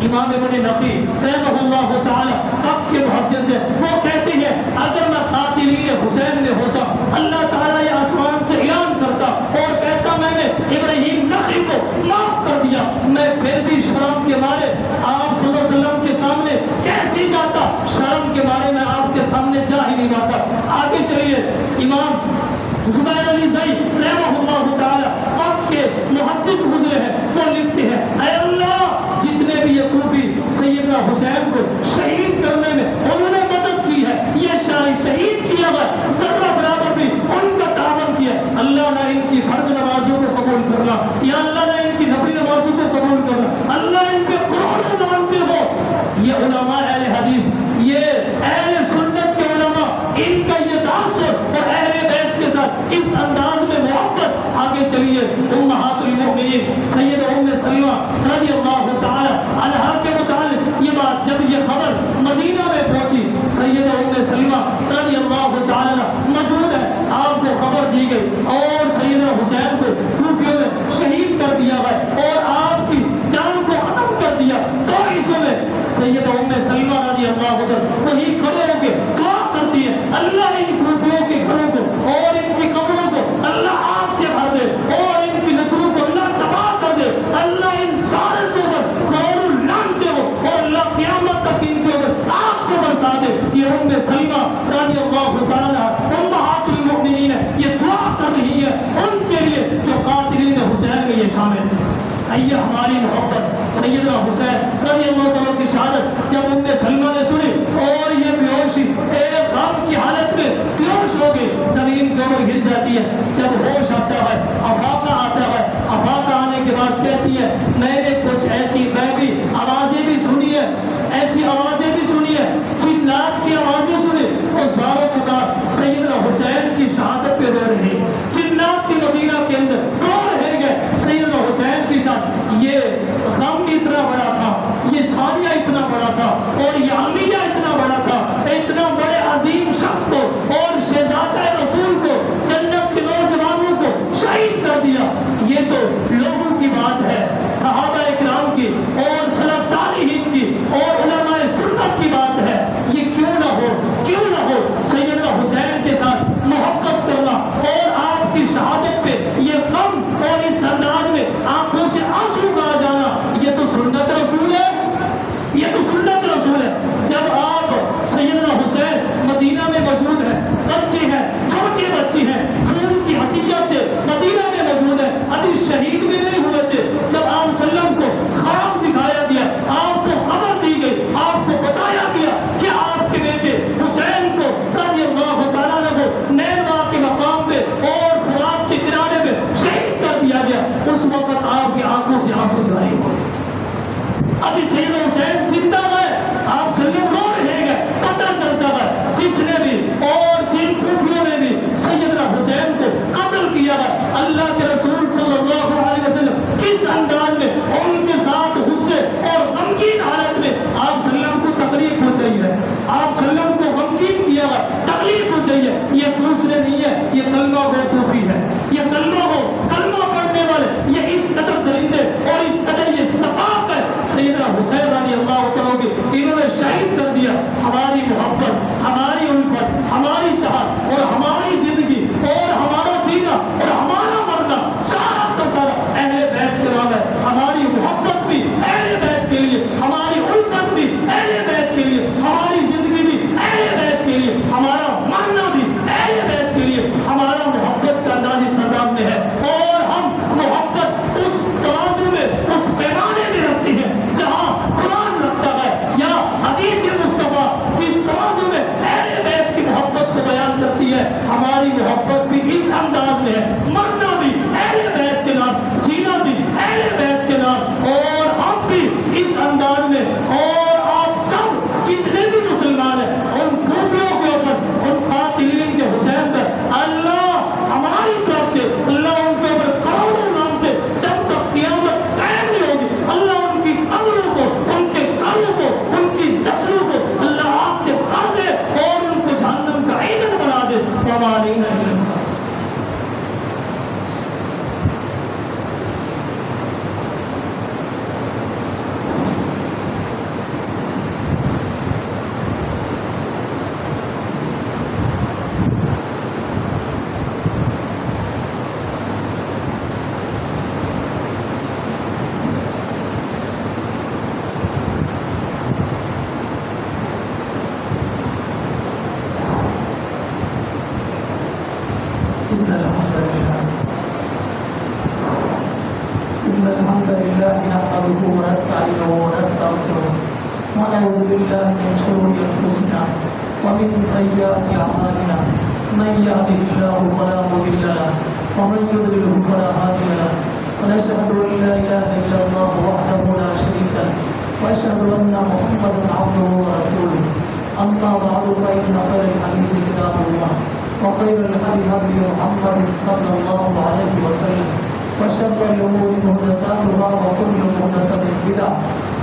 امام ابن نقی رحمہ اللہ تعالی اب کے محدث سے وہ کہتے ہیں اگر میں قاتلین حسین میں ہوتا اللہ تعالیٰ یہ آسمان سے اعلان کرتا اور کہتا میں نے ابراہیم نقی کو معاف کر دیا، میں پھر بھی شرم کے مارے آپ صلی اللہ علیہ وسلم کے سامنے کیسے جاتا، شرم کے مارے میں آپ کے سامنے جا ہی نہیں پاتا۔ آگے چلیے امام زبیر علی زئی رحمہ اللہ تعالی اب کے محدث گزرے ہیں، وہ لکھتے ہیں اے اللہ جتنے بھی یہ کوفی سیدنا حسین کو شہید کرنے میں انہوں نے مدد کی ہے، یہ شہید کیا ہوا ذرہ برابر بھی ان کا تعاون کیا، اللہ نے ان کی فرض نمازوں کو قبول کرنا، یا اللہ نے ان کی نفلی نمازوں کو قبول کرنا، اللہ ان کے کروڑوں مانتے ہو۔ یہ علماء اہل حدیث، یہ اہل سنت کے علماء، ان کا یہ تاثر اور اہل بیت کے ساتھ اس انداز میں محبت۔ آگے چلیے امہات المؤمنین سیدہ ام سلمہ رضی اللہ تعالی عنہا کے متعلق یہ بات جب یہ خبر مدینہ میں پہنچی، سیدہ ام سلمہ رضی اللہ تعالی عنہ موجود ہے، آپ کو خبر دی گئی اور سیدنا حسین کو کوفیوں میں شہید کر دیا گیا اور آپ کی جان کو ختم کر دیا۔ تو اس میں سیدہ ام سلمہ رضی اللہ عنہ وہی کھڑے ہو کے دعا کرتی ہے اللہ ان کوفیوں کے گھروں کو اور ان کی قبروں کو اللہ آگ سے بھر دے اور ان کی نسلوں کو اللہ تباہ کر دے، اللہ ان سارے کے اوپر کروڑوں لعنتیں ہو اور اللہ قیامت تک ان کے اوپر آگ کو برسا دے۔ یہ ام سلمہ رضی اللہ تعالی عنہا امہات المؤمنین یہ دعا کر رہی ہے ان کے لیے جو قاتلین حسین میں یہ شامل تھے۔ یہ ہماری محبت سیدنا حسین رضی اللہ تعالیٰ کی شہادت جب ام سلمہ نے سنی اور یہ بیہوشی ایک غم کی حالت میں بیہوش ہو گئی، زمین کے اوپر گر جاتی ہے، جب ہوش آتا ہے افاقہ آتا ہے، افاقہ آنے کے بعد کہتی ہے میں نے کچھ ایسی غیبی آوازیں بھی سنی ہے، ایسی آوازیں بھی سنی ہے، جنات کی آوازیں سنی اور زاروں کے بعد سیدنا حسین کی شہادت پہ رو رہے ہیں، جنات کی مدینہ کے اندر رو رہے گئے سیدنا حسین کی شہادت۔ یہ غم اتنا بڑا تھا، یہ ثانیہ اتنا بڑا تھا اور یہ عمیہ اتنا بڑا تھا، اتنا بڑے عظیم شخص کو اور شہزادہ رسول کو جنت کے نوجوانوں کو شہید کر دیا۔ یہ تو لوگوں کی بات ہے، صحابہ اکرام کی اور سلف صالحین کی اور علماء سنت کی بات ہے، یہ کیوں نہ ہو سیدنا حسین کے ساتھ محبت کرنا اور آپ کی شہادت پہ یہ غم اور اس انداز میں آنکھوں سے آنسو بہا جانا، یہ تو سنت رسول ہے، یہ تو سنت رسول ہے۔ جب آپ سیدنا حسین مدینہ میں موجود ہیں، بچے ہیں، چھوٹے بچے ہیں، خون کی حیثیت سے مدینہ میں موجود ہیں، ابھی شہید بھی نہیں ہوئے تھے، جب آپ صلی اللہ علیہ وسلم کو خواب دکھایا گیا، آپ کو خبر دی گئی، آپ کو بتایا گیا کہ آپ کے بیٹے حسین کو رضی اللہ تعالیٰ عنہ کو نینوا کے مقام پہ اور فرات کے کنارے پہ شہید کر دیا گیا، اس وقت آپ کی آنکھوں سے آنسو جاری ہو گئے۔ ابھی سیدنا حسین زندہ گئے، آپ صلی اللہ علیہ وسلم رو رہے گئے، پتہ چلتا ہے جس نے بھی اور جن کوفیوں نے بھی سیدنا حسین کو قتل کیا ہے، اللہ کے رسول صلی اللہ علیہ وسلم کس انداز میں ان کے ساتھ غصے اور غمگین حالت میں آپ صلی اللہ علیہ وسلم کو تکلیف پہنچائی ہے، آپ صلی اللہ علیہ وسلم کو غمگین کیا ہے، تکلیف پہنچائی ہے۔ یہ دوسرے نہیں ہے، یہ کلمہ گو کوفی ہے، یہ کلمہ پڑھنے والے، یہ اس قدر درندے اور اس قدر یہ صفاق ہے سیدنا حسین رضی اللہ تعالیٰ کی انہوں نے شہید کر دیا۔ ہماری محبت، ہماری الفت، ہماری چاہت اور ہماری زندگی اور ہمارا جینا اور ہمارا مرنا سارا کا سارا اہل بیت کے نام ہے۔ ہماری محبت بھی اہل بیت کے لیے، ہماری الفت بھی اہل بیت کے لیے، ہماری زندگی بھی اہل بیت کے لیے، ہمارا مرنا بھی اہل بیت کے لیے، ہمارا محبت إن الحمد لله نحمده ونستعينه ونستغفره ونعوذ بالله من شرور أنفسنا ومن سيئات أعمالنا من يهده الله فلا مضل له ومن يضلله فلا هادي له ونشهد أن لا إله إلا الله وحده لا شريك له وأشهد أن محمدا عبده ورسوله أما بعد فإن خير الحديث كتاب الله وخير الهدي هدي محمد صلى الله عليه وسلم وشر الأمور محدثاتها وكل محدثة بدعة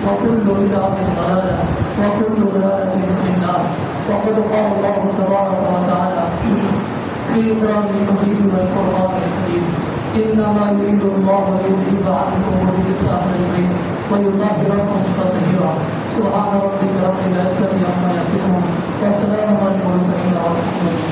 وكل بدعة ضلالة وكل ضلالة في النار وقد قال الله تبارك وتعالى في القرآن المجيد والقرآن الحكيم إنما يريد الله ليذهب عنكم الرجس أهل البيت ويطهركم تطهيرا سبحان ربك رب العزة عما يصفون وسلام على المرسلين والحمد لله